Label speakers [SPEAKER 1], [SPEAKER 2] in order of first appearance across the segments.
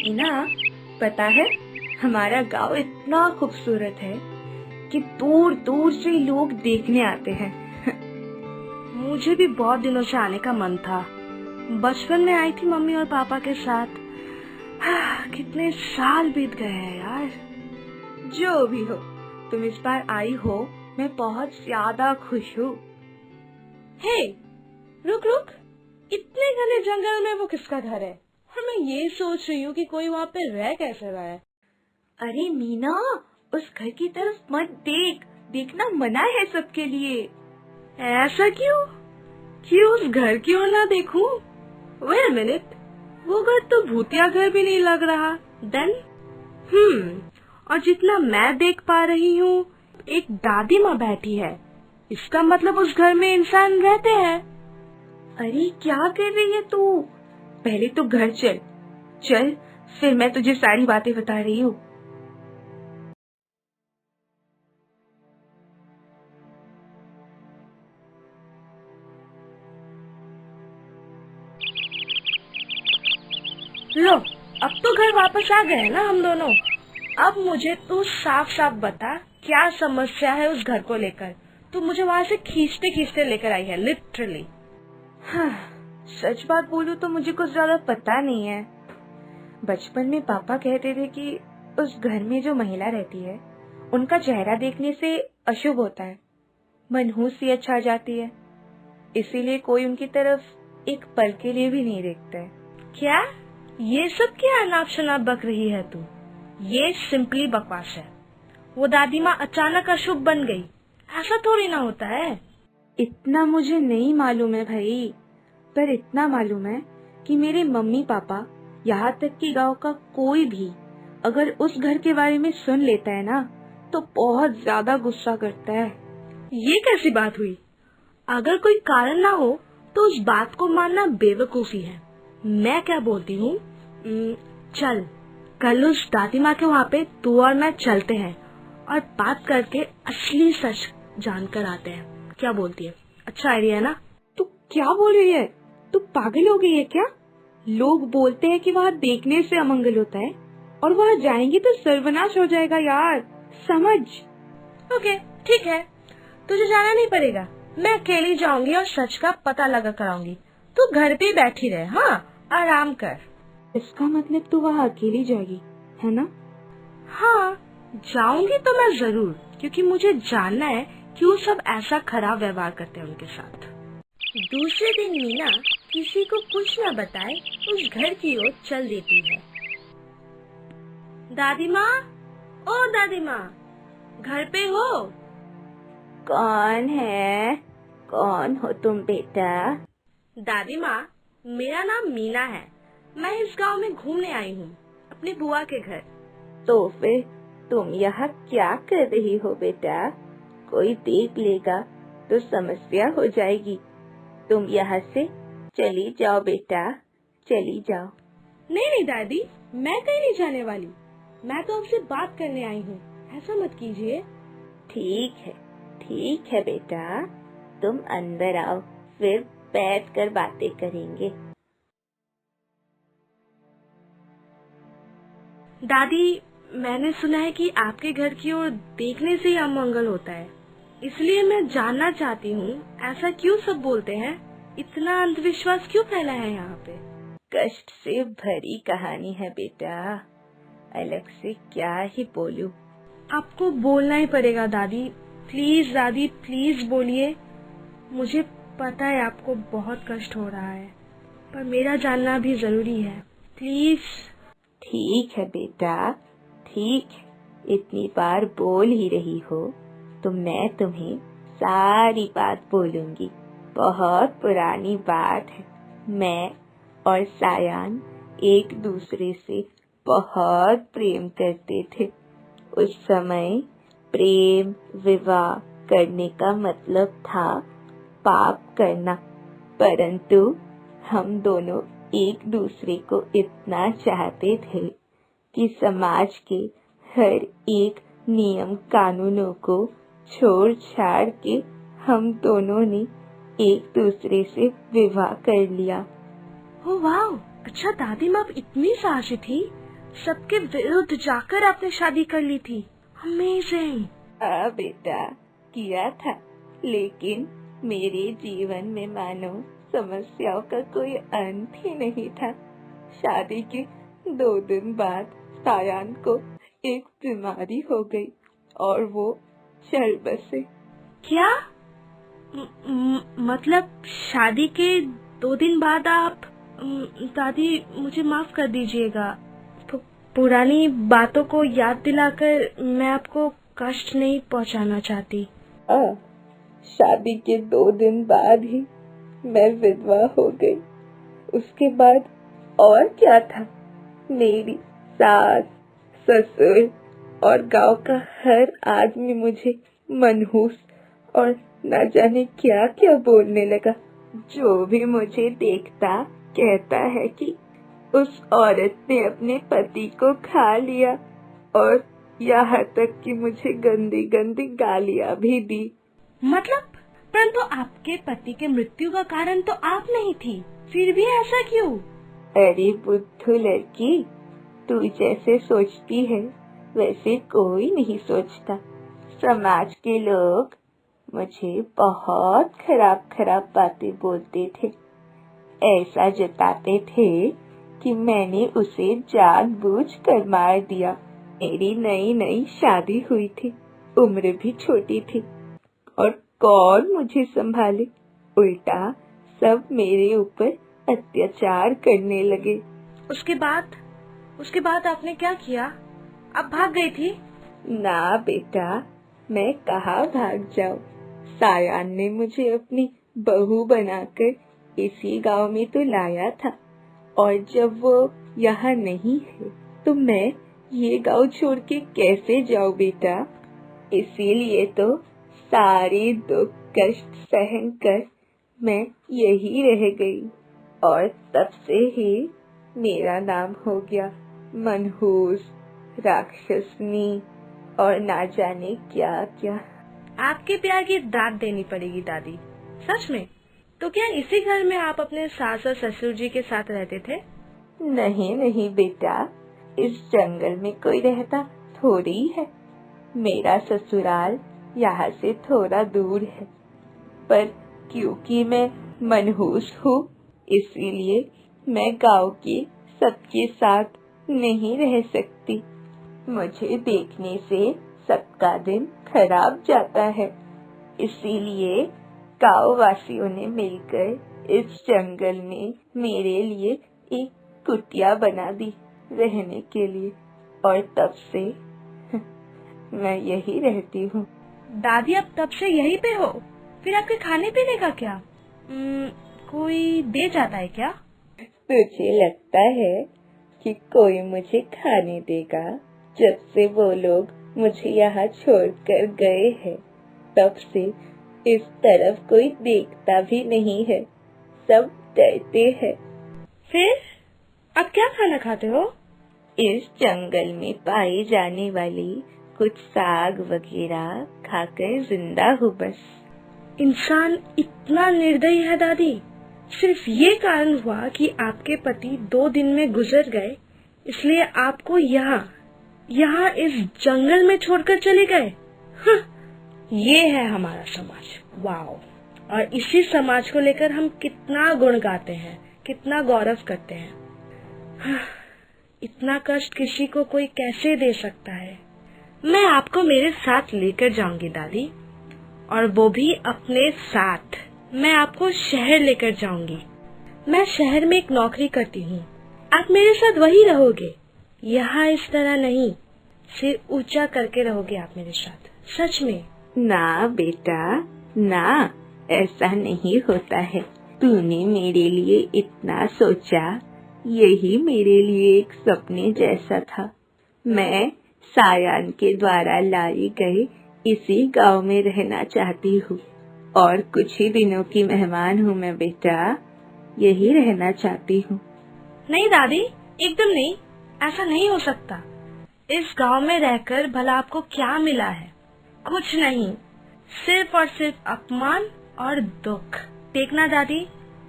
[SPEAKER 1] मीना, पता है हमारा गांव इतना खूबसूरत है कि दूर दूर से लोग देखने आते हैं।
[SPEAKER 2] मुझे भी बहुत दिनों से आने का मन था। बचपन में आई थी मम्मी और पापा के साथ। कितने साल बीत गए हैं यार।
[SPEAKER 1] जो भी हो, तुम इस बार आई हो, मैं बहुत ज्यादा खुश हूँ।
[SPEAKER 2] हे, रुक रुक, इतने घने जंगल में वो किसका घर है? और मैं ये सोच रही हूँ कि कोई वहाँ पे रह कैसे रहा है।
[SPEAKER 1] अरे मीना, उस घर की तरफ मत देख, देखना मना है सबके लिए।
[SPEAKER 2] ऐसा क्यों? क्यों उस घर की ओर ना देखूं? वेट अ मिनट, वो घर तो भूतिया घर भी नहीं लग रहा। देन और जितना मैं देख पा रही हूँ, एक दादी माँ बैठी है। इसका मतलब उस घर में इंसान रहते हैं।
[SPEAKER 1] अरे क्या कर रही है तू? पहले तो घर चल, चल फिर मैं तुझे सारी बातें बता रही हूँ।
[SPEAKER 2] लो, अब तो घर वापस आ गए ना हम दोनों। अब मुझे तू साफ साफ बता, क्या समस्या है उस घर को लेकर? तू मुझे वहाँ से खींचते खींचते लेकर आई है, लिटरली।
[SPEAKER 1] हाँ, सच बात बोलूं तो मुझे कुछ ज्यादा पता नहीं है। बचपन में पापा कहते थे कि उस घर में जो महिला रहती है, उनका चेहरा देखने से अशुभ होता है, मनहूसियत छा जाती है, इसीलिए कोई उनकी तरफ एक पल के लिए भी नहीं देखता है।
[SPEAKER 2] क्या ये सब क्या अनाप शनाप बक रही है तू? ये सिंपली बकवास है। वो दादी माँ अचानक अशुभ बन गई, ऐसा थोड़ी ना होता है।
[SPEAKER 1] इतना मुझे नहीं मालूम है भाई, पर इतना मालूम है कि मेरे मम्मी पापा, यहाँ तक कि गांव का कोई भी अगर उस घर के बारे में सुन लेता है ना, तो बहुत ज्यादा गुस्सा करता है।
[SPEAKER 2] ये कैसी बात हुई? अगर कोई कारण ना हो तो उस बात को मानना बेवकूफी है। मैं क्या बोलती हूँ, चल कल उस दादी माँ के वहाँ पे तू और मैं चलते हैं और बात करके असली सच जानकर आते हैं। क्या बोलती है? अच्छा आइडिया है ना?
[SPEAKER 1] तू क्या बोल रही है? तू पागल हो गई है क्या? लोग बोलते हैं कि वहाँ देखने से अमंगल होता है, और वहाँ जाएंगे तो सर्वनाश हो जाएगा यार, समझ?
[SPEAKER 2] ओके ठीक है, तुझे जाना नहीं पड़ेगा। मैं अकेली जाऊंगी और सच का पता लगा कर आऊंगी। तू घर पे बैठी रहे, हाँ, आराम कर।
[SPEAKER 1] इसका मतलब तू वहाँ अकेली जाएगी, है ना?
[SPEAKER 2] हाँ, जाऊंगी तो मैं जरूर, क्योंकि मुझे जानना है क्यों सब ऐसा खराब व्यवहार करते हैं उनके साथ। दूसरे दिन मीना किसी को कुछ न बताए उस घर की ओर चल देती है। दादी माँ, ओ दादी माँ, घर पे हो?
[SPEAKER 1] कौन है? कौन हो तुम बेटा?
[SPEAKER 2] दादी माँ, मेरा नाम मीना है। मैं इस गांव में घूमने आई हूँ, अपनी बुआ के घर।
[SPEAKER 1] तो फिर तुम यहाँ क्या कर रही हो बेटा? कोई देख लेगा तो समस्या हो जाएगी। तुम यहाँ से चली जाओ बेटा, चली जाओ।
[SPEAKER 2] नहीं नहीं दादी, मैं कहीं नहीं जाने वाली। मैं तो आपसे बात करने आई हूँ, ऐसा मत कीजिए।
[SPEAKER 1] ठीक है बेटा, तुम अंदर आओ, फिर बैठकर बातें करेंगे।
[SPEAKER 2] दादी, मैंने सुना है कि आपके घर की ओर देखने से ही अमंगल होता है, इसलिए मैं जानना चाहती हूँ, ऐसा क्यों सब बोलते हैं? इतना अंधविश्वास क्यों फैला है यहाँ पे?
[SPEAKER 1] कष्ट से भरी कहानी है बेटा, अलग से क्या ही बोलूं।
[SPEAKER 2] आपको बोलना ही पड़ेगा दादी। प्लीज दादी, प्लीज बोलिए। मुझे पता है आपको बहुत कष्ट हो रहा है, पर मेरा जानना भी जरूरी है, प्लीज।
[SPEAKER 1] ठीक है बेटा, ठीक है, इतनी बार बोल ही रही हो तो मैं तुम्हें सारी बात बोलूंगी। बहुत पुरानी बात है। मैं और सायान एक दूसरे से बहुत प्रेम करते थे। उस समय प्रेम विवाह करने का मतलब था पाप करना, परंतु हम दोनों एक दूसरे को इतना चाहते थे कि समाज के हर एक नियम कानूनों को छोड़ छाड़ के हम दोनों ने एक दूसरे से विवाह कर लिया।
[SPEAKER 2] ओ वाह, अच्छा दादी माँ इतनी साहसी थी। सबके विरुद्ध जाकर आपने शादी कर ली थी। अमेजिंग।
[SPEAKER 1] हाँ बेटा, किया था, लेकिन मेरे जीवन में मानो समस्याओं का कोई अंत ही नहीं था। शादी के 2 दिन बाद सायान को एक बीमारी हो गई और वो चल बसे।
[SPEAKER 2] क्या? मतलब शादी के 2 दिन बाद आप दादी मुझे माफ कर दीजिएगा, पुरानी बातों को याद दिलाकर मैं आपको कष्ट नहीं पहुंचाना चाहती।
[SPEAKER 1] शादी के 2 दिन बाद ही मैं विधवा हो गई। उसके बाद और क्या था, मेरी सास, ससुर और गांव का हर आदमी मुझे मनहूस और न जाने क्या क्या बोलने लगा। जो भी मुझे देखता कहता है कि उस औरत ने अपने पति को खा लिया, और यहाँ तक कि मुझे गंदी गंदी गालियाँ भी दी।
[SPEAKER 2] मतलब, परंतु आपके पति के मृत्यु का कारण तो आप नहीं थी, फिर भी ऐसा क्यों?
[SPEAKER 1] अरे बुद्धू लड़की, तू जैसे सोचती है वैसे कोई नहीं सोचता। समाज के लोग मुझे बहुत खराब खराब बातें बोलते थे। ऐसा जताते थे कि मैंने उसे जानबूझकर मार दिया। मेरी नई नई शादी हुई थी, उम्र भी छोटी थी, और कौन मुझे संभाले। उल्टा सब मेरे ऊपर अत्याचार करने लगे।
[SPEAKER 2] उसके बाद आपने क्या किया? आप भाग गई थी?
[SPEAKER 1] ना बेटा, मैं कहाँ भाग जाऊँ। सायान ने मुझे अपनी बहू बनाकर इसी गांव में तो लाया था, और जब वो यहाँ नहीं है तो मैं ये गांव छोड़ के कैसे जाऊँ बेटा। इसीलिए तो सारी दुख कष्ट सहन कर मैं यही रह गई, और तब से ही मेरा नाम हो गया मनहूस, राक्षसनी और ना जाने क्या क्या।
[SPEAKER 2] आपके प्यार की दाद देनी पड़ेगी दादी, सच में। तो क्या इसी घर में आप अपने सास और ससुर जी के साथ रहते थे?
[SPEAKER 1] नहीं नहीं बेटा, इस जंगल में कोई रहता थोड़ी है। मेरा ससुराल यहाँ से थोड़ा दूर है, पर क्योंकि मैं मनहूस हूँ इसीलिए मैं गांव के सबके साथ नहीं रह सकती। मुझे देखने से सबका दिन खराब जाता है, इसीलिए गांव वासियों ने मिलकर इस जंगल में मेरे लिए एक कुटिया बना दी रहने के लिए, और तब से मैं यही रहती हूँ।
[SPEAKER 2] दादी, अब तब से यहीं पे हो? फिर आपके खाने पीने का क्या? कोई दे जाता है क्या?
[SPEAKER 1] तुझे लगता है कि कोई मुझे खाने देगा? जब से वो लोग मुझे यहाँ छोड़कर गए हैं, तब से इस तरफ कोई देखता भी नहीं है, सब डरते हैं।
[SPEAKER 2] फिर अब क्या खाना खाते हो?
[SPEAKER 1] इस जंगल में पाई जाने वाली कुछ साग वगैरह खाकर जिंदा हूँ बस।
[SPEAKER 2] इंसान इतना निर्दयी है दादी। सिर्फ ये कारण हुआ कि आपके पति 2 दिन में गुजर गए, इसलिए आपको यहाँ इस जंगल में छोड़कर चले गए। ये है हमारा समाज। वाओ! और इसी समाज को लेकर हम कितना गुण गाते हैं, कितना गौरव करते हैं। इतना कष्ट किसी को कोई कैसे दे सकता है? मैं आपको मेरे साथ लेकर जाऊंगी दादी, और वो भी अपने साथ। मैं आपको शहर लेकर जाऊंगी। मैं शहर में एक नौकरी करती हूँ, आप मेरे साथ वही रहोगे। यहाँ इस तरह नहीं, सिर ऊंचा करके रहोगे आप मेरे साथ, सच में।
[SPEAKER 1] ना बेटा ना, ऐसा नहीं होता है। तूने मेरे लिए इतना सोचा, यही मेरे लिए एक सपने जैसा था। मैं सायान के द्वारा लाई गई इसी गांव में रहना चाहती हूँ, और कुछ ही दिनों की मेहमान हूँ मैं बेटा, यही रहना चाहती हूँ।
[SPEAKER 2] नहीं दादी, एकदम नहीं, ऐसा नहीं हो सकता। इस गांव में रहकर भला आपको क्या मिला है? कुछ नहीं, सिर्फ और सिर्फ अपमान और दुख। देखना दादी,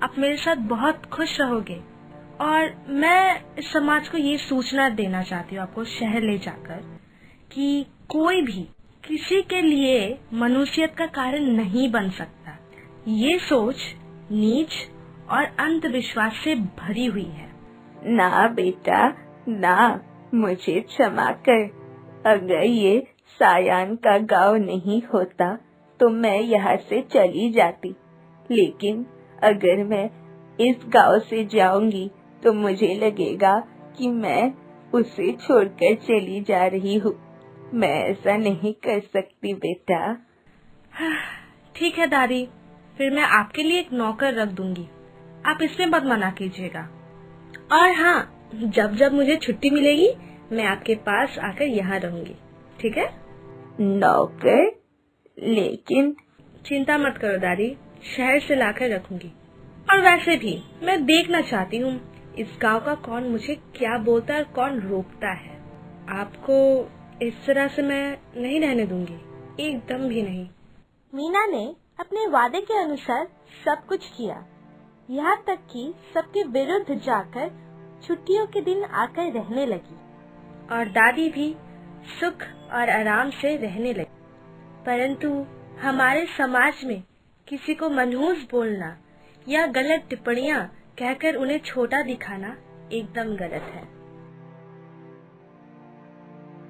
[SPEAKER 2] आप मेरे साथ बहुत खुश रहोगे, और मैं इस समाज को ये सूचना देना चाहती हूँ आपको शहर ले जाकर कि कोई भी किसी के लिए मनुष्यत का कारण नहीं बन सकता। ये सोच नीच और अंधविश्वास से भरी हुई है।
[SPEAKER 1] ना बेटा ना, मुझे क्षमा कर। अगर ये सायान का गांव नहीं होता तो मैं यहाँ से चली जाती, लेकिन अगर मैं इस गांव से जाऊंगी तो मुझे लगेगा कि मैं उसे छोड़कर चली जा रही हूँ। मैं ऐसा नहीं कर सकती बेटा।
[SPEAKER 2] ठीक है दादी, फिर मैं आपके लिए एक नौकर रख दूंगी, आप इसमें मत मना कीजिएगा। और हाँ, जब जब मुझे छुट्टी मिलेगी मैं आपके पास आकर यहाँ रहूंगी, ठीक है?
[SPEAKER 1] नौकर? लेकिन
[SPEAKER 2] चिंता मत करो दादी, शहर से लाकर रखूंगी। और वैसे भी मैं देखना चाहती हूँ इस गांव का कौन मुझे क्या बोलता है और कौन रोकता है। आपको इस तरह से मैं नहीं रहने दूंगी, एकदम भी नहीं। मीना ने अपने वादे के अनुसार सब कुछ किया, यहाँ तक कि सबके विरुद्ध जाकर छुट्टियों के दिन आकर रहने लगी और दादी भी सुख और आराम से रहने लगी। परंतु हमारे समाज में किसी को मनहूस बोलना या गलत टिप्पणियां कहकर उन्हें छोटा दिखाना एकदम गलत है।